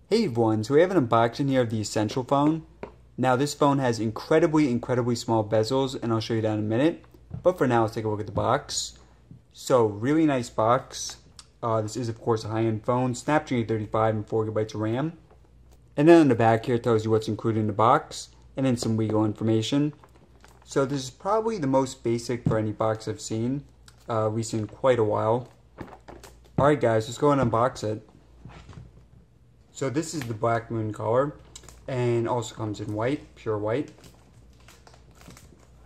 Hey everyone, so we have an unboxing here of the Essential phone. Now this phone has incredibly small bezels, and I'll show you that in a minute. But for now, let's take a look at the box. So really nice box. This is of course a high-end phone, Snapdragon 835 and 4GB of RAM. And then on the back here it tells you what's included in the box, and then some legal information. So this is probably the most basic for any box I've seen, at least in quite a while. Alright guys, let's go and unbox it. So this is the Black Moon color, and also comes in white, pure white.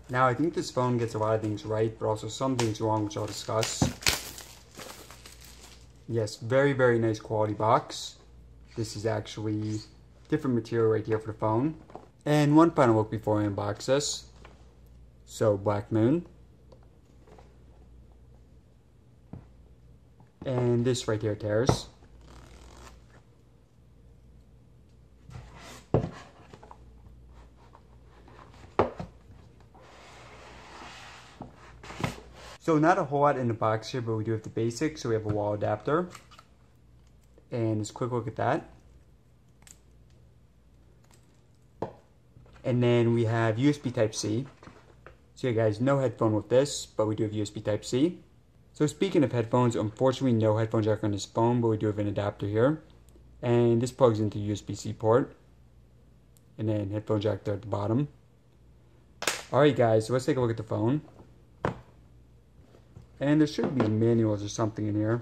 Now I think this phone gets a lot of things right, but also some things wrong, which I'll discuss. Yes, very nice quality box. This is actually different material right here for the phone. And one final look before I unbox this. So Black Moon. And this right here tears. So not a whole lot in the box here, but we do have the basics. So we have a wall adapter. And just a quick look at that. And then we have USB Type-C. So yeah guys, no headphone with this, but we do have USB Type-C. So speaking of headphones, unfortunately no headphone jack on this phone, but we do have an adapter here. And this plugs into USB-C port. And then headphone jack there at the bottom. Alright guys, so let's take a look at the phone. And there should be manuals or something in here.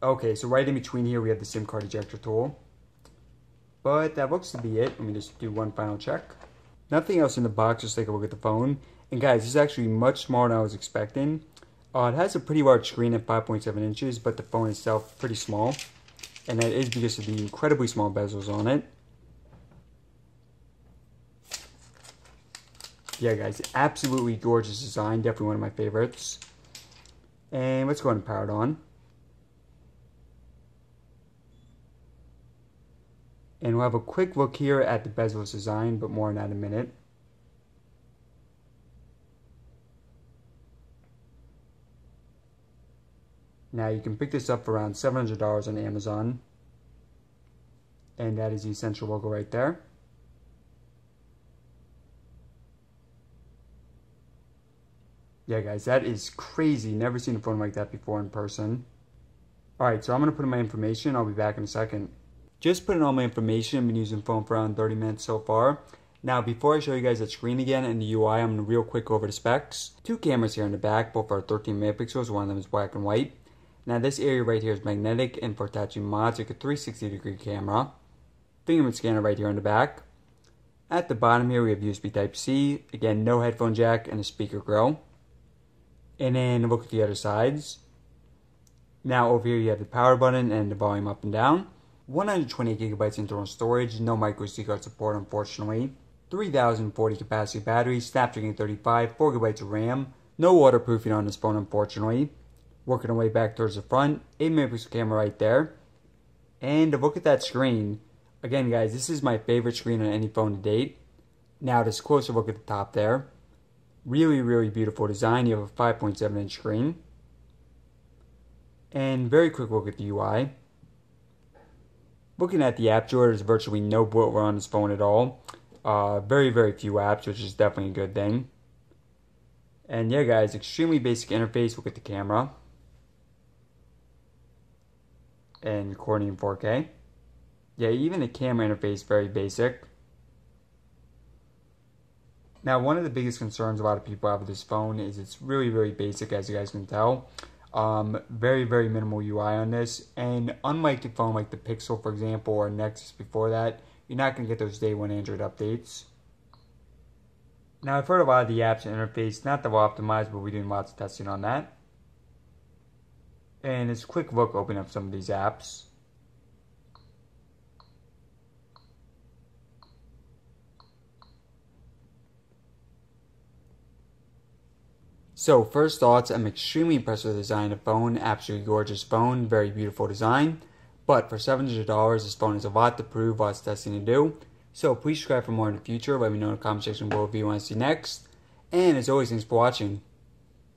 Okay, so right in between here we have the SIM card ejector tool. But that looks to be it. Let me just do one final check. Nothing else in the box, just take a look at the phone. And guys, this is actually much smaller than I was expecting. It has a pretty large screen at 5.7 inches, but the phone itself pretty small. And that is because of the incredibly small bezels on it. Yeah guys, absolutely gorgeous design, definitely one of my favorites. And let's go ahead and power it on. And we'll have a quick look here at the bezel's design, but more on that in a minute. Now you can pick this up for around $700 on Amazon. And that is the Essential logo right there. Yeah guys, that is crazy. Never seen a phone like that before in person. Alright, so I'm going to put in my information. I'll be back in a second. Just put in all my information. I've been using the phone for around 30 minutes so far. Now before I show you guys that screen again and the UI, I'm going to real quick go over the specs. Two cameras here in the back, both are 13 megapixels. One of them is black and white. Now this area right here is magnetic, and for attaching mods, like a 360-degree camera. Fingerprint scanner right here on the back. At the bottom here we have USB Type-C. Again, no headphone jack and a speaker grill. And then look at the other sides. Now over here you have the power button and the volume up and down. 128GB internal storage, no micro SD card support unfortunately. 3040 capacity battery, Snapdragon 835, 4GB of RAM. No waterproofing on this phone unfortunately. Working our way back towards the front, 8MP camera right there. And to look at that screen, again guys, this is my favorite screen on any phone to date. Now this closer look at the top there. Really beautiful design. You have a 5.7 inch screen. And very quick look at the UI. Looking at the app drawer, there's virtually no bloatware on this phone at all. Very few apps, which is definitely a good thing. And yeah guys, extremely basic interface. Look at the camera. And recording in 4K. Yeah, even the camera interface, very basic. Now, one of the biggest concerns a lot of people have with this phone is it's really basic, as you guys can tell. Very minimal UI on this. And unlike the phone like the Pixel, for example, or Nexus before that, you're not going to get those day one Android updates. Now, I've heard a lot of the apps and interface, not that well optimized, but we're doing lots of testing on that. And it's a quick look, open up some of these apps. So first thoughts, I'm extremely impressed with the design of the phone. Absolutely gorgeous phone, very beautiful design. But for $700, this phone has a lot to prove, lots of testing to do. So please subscribe for more in the future. Let me know in the comment section below what you want to see next. And as always, thanks for watching.